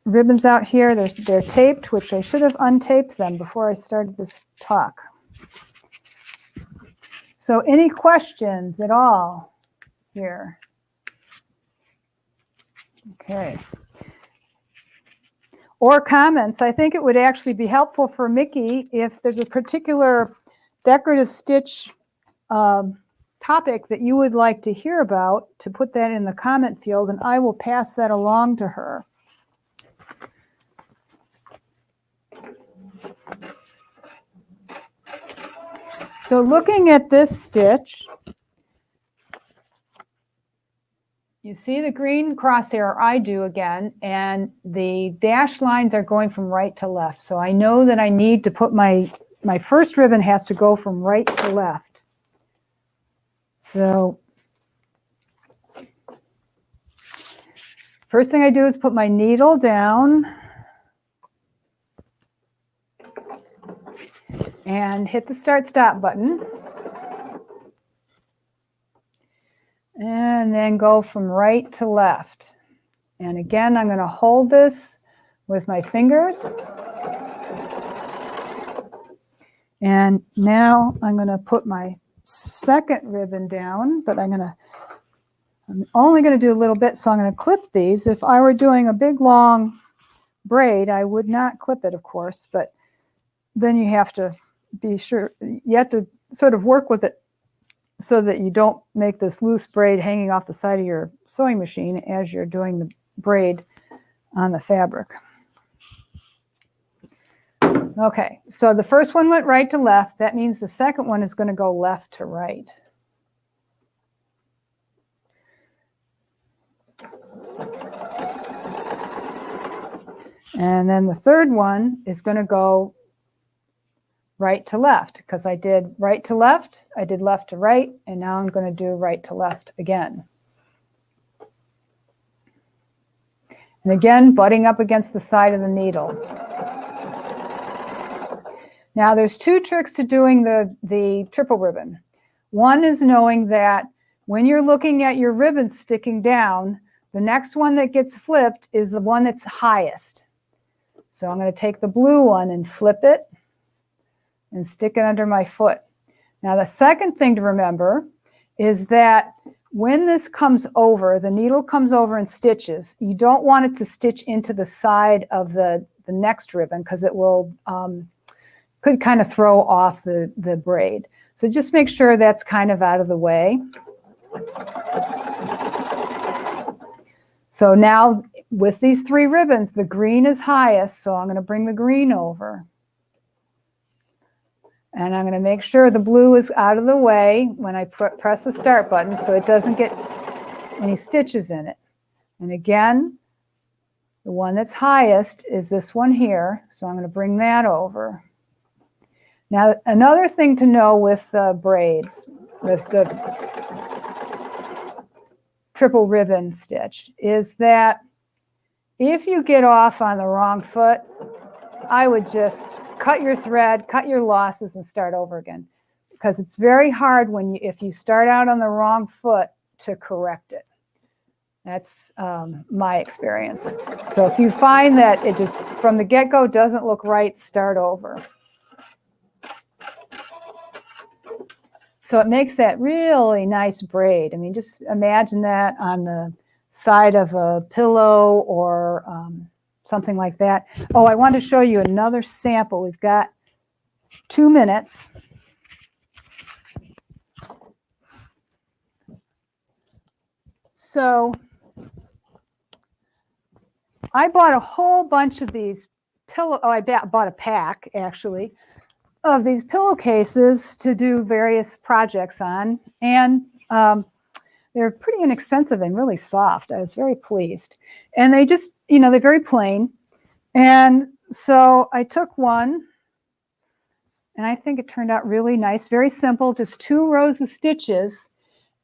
ribbons out here. They're taped, which I should have untaped them before I started this talk. So any questions at all here? Okay. or comments. I think it would actually be helpful for Mickey if there's a particular decorative stitch topic that you would like to hear about, to put that in the comment field, and I will pass that along to her. So looking at this stitch, you see the green crosshair, I do again, and the dashed lines are going from right to left. So I know that I need to put my first ribbon has to go from right to left. So first thing I do is put my needle down and hit the start-stop button. And then go from right to left. And again, I'm going to hold this with my fingers. And now I'm going to put my second ribbon down, but I'm only going to do a little bit, so I'm going to clip these. If I were doing a big long braid, I would not clip it, of course, but then you have to be sure, you have to sort of work with it so that you don't make this loose braid hanging off the side of your sewing machine as you're doing the braid on the fabric. Okay, so the first one went right to left. That means the second one is going to go left to right. And then the third one is going to go right to left, because I did right to left, I did left to right, and now I'm going to do right to left again. And again, butting up against the side of the needle. Now there's two tricks to doing the triple ribbon. One is knowing that when you're looking at your ribbon sticking down, the next one that gets flipped is the one that's highest. So I'm going to take the blue one and flip it and stick it under my foot. Now the second thing to remember is that when this comes over, the needle comes over and stitches, you don't want it to stitch into the side of the next ribbon, because it will could kind of throw off the braid. So just make sure that's kind of out of the way. So now with these three ribbons, the green is highest, so I'm going to bring the green over. And I'm going to make sure the blue is out of the way when I press the start button so it doesn't get any stitches in it. And again, the one that's highest is this one here, so I'm going to bring that over. Now, another thing to know with braids, with the triple ribbon stitch, is that if you get off on the wrong foot, I would just cut your thread, cut your losses, and start over again, because it's very hard if you start out on the wrong foot to correct it. That's my experience. So if you find that it just from the get-go doesn't look right, start over. So it makes that really nice braid. I mean, just imagine that on the side of a pillow or something like that. Oh, I want to show you another sample. We've got 2 minutes. So I bought a whole bunch of these I bought a pack, actually, of these pillowcases to do various projects on. And they're pretty inexpensive and really soft. I was very pleased. And they just, they're very plain. And so I took one, and I think it turned out really nice. Very simple, just 2 rows of stitches.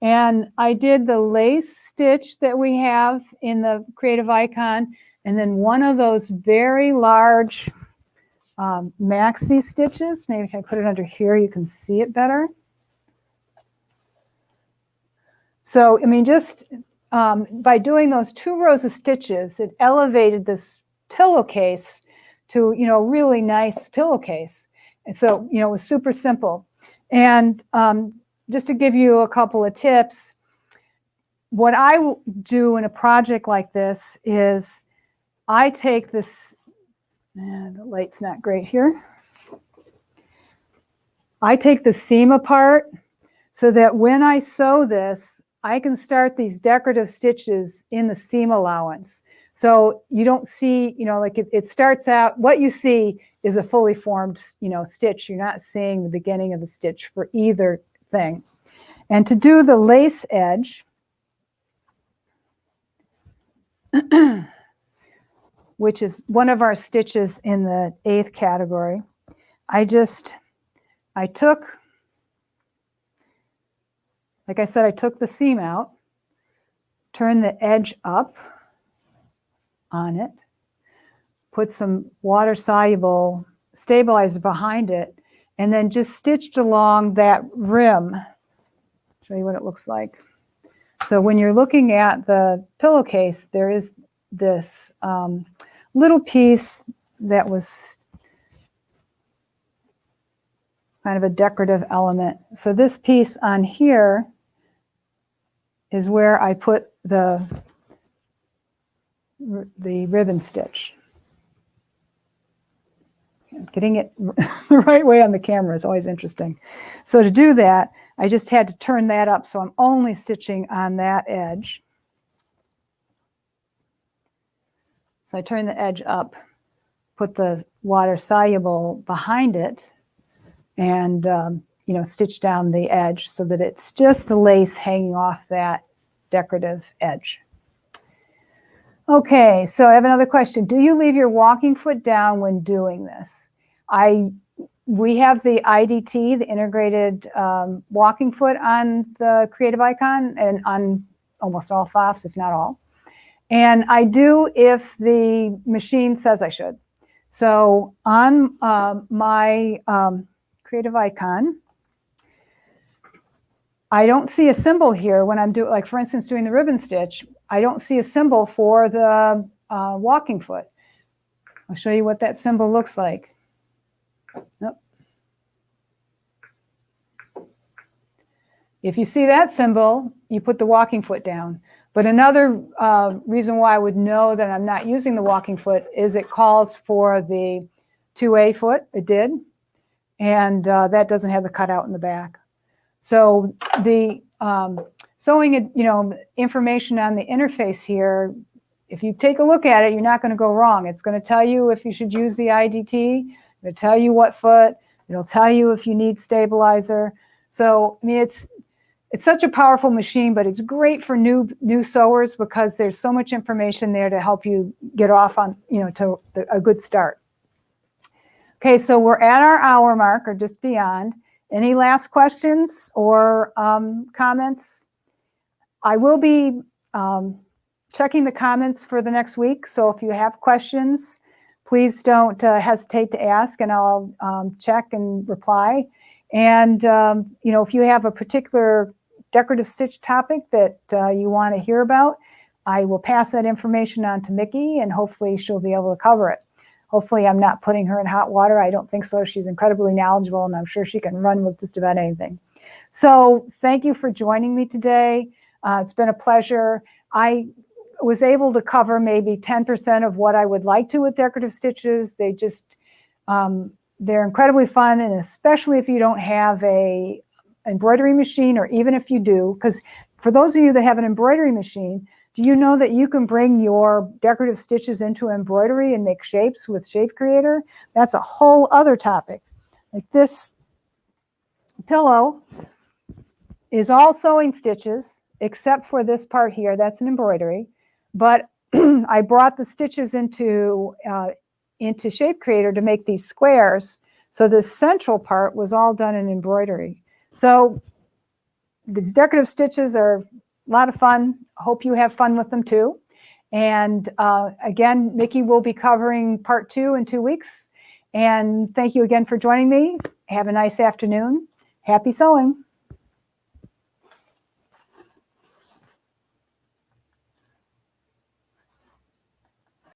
And I did the lace stitch that we have in the Creative Icon, and then one of those very large maxi stitches. Maybe if I put it under here, you can see it better. So, I mean, just by doing those 2 rows of stitches, it elevated this pillowcase to, really nice pillowcase. And so, it was super simple. And just to give you a couple of tips, what I do in a project like this is I take this And the light's not great here. I take the seam apart so that when I sew this, I can start these decorative stitches in the seam allowance. So you don't see, like it starts out, what you see is a fully formed, stitch. You're not seeing the beginning of the stitch for either thing. And to do the lace edge, which is one of our stitches in the 8th category, I took, like I said, I took the seam out, turned the edge up on it, put some water-soluble stabilizer behind it, and then just stitched along that rim. Show you what it looks like. So when you're looking at the pillowcase, there is this little piece that was kind of a decorative element. So this piece on here is where I put the ribbon stitch. Getting it the right way on the camera is always interesting. So to do that, I just had to turn that up, so I'm only stitching on that edge. So I turn the edge up, put the water-soluble behind it, and stitch down the edge so that it's just the lace hanging off that decorative edge. Okay, so I have another question. Do you leave your walking foot down when doing this? We have the IDT, the integrated walking foot, on the Creative Icon and on almost all Pfaffs, if not all. And I do if the machine says I should. So on my Creative Icon, I don't see a symbol here when I'm doing, like for instance, doing the ribbon stitch. I don't see a symbol for the walking foot. I'll show you what that symbol looks like. Nope. If you see that symbol, you put the walking foot down. But another reason why I would know that I'm not using the walking foot is it calls for the 2A foot. It did. And that doesn't have the cutout in the back. So the sewing, information on the interface here, if you take a look at it, you're not going to go wrong. It's going to tell you if you should use the IDT. It'll tell you what foot. It'll tell you if you need stabilizer. So, I mean, it's such a powerful machine, but it's great for new sewers because there's so much information there to help you get off on, to a good start. Okay, so we're at our hour mark or just beyond. Any last questions or comments? I will be checking the comments for the next week. So if you have questions, please don't hesitate to ask, and I'll check and reply. And, if you have a particular decorative stitch topic that you want to hear about, I will pass that information on to Mickey, and hopefully she'll be able to cover it. Hopefully I'm not putting her in hot water. I don't think so. She's incredibly knowledgeable, and I'm sure she can run with just about anything. So thank you for joining me today. It's been a pleasure. I was able to cover maybe 10% of what I would like to with decorative stitches. They just, they're incredibly fun, and especially if you don't have a embroidery machine, or even if you do, because for those of you that have an embroidery machine, do you know that you can bring your decorative stitches into embroidery and make shapes with Shape Creator? That's a whole other topic. Like this pillow is all sewing stitches, except for this part here. That's an embroidery. But I brought the stitches into Shape Creator to make these squares. So this central part was all done in embroidery. So these decorative stitches are a lot of fun. Hope you have fun with them too. And again, Mickey will be covering part 2 in 2 weeks. And thank you again for joining me. Have a nice afternoon. Happy sewing.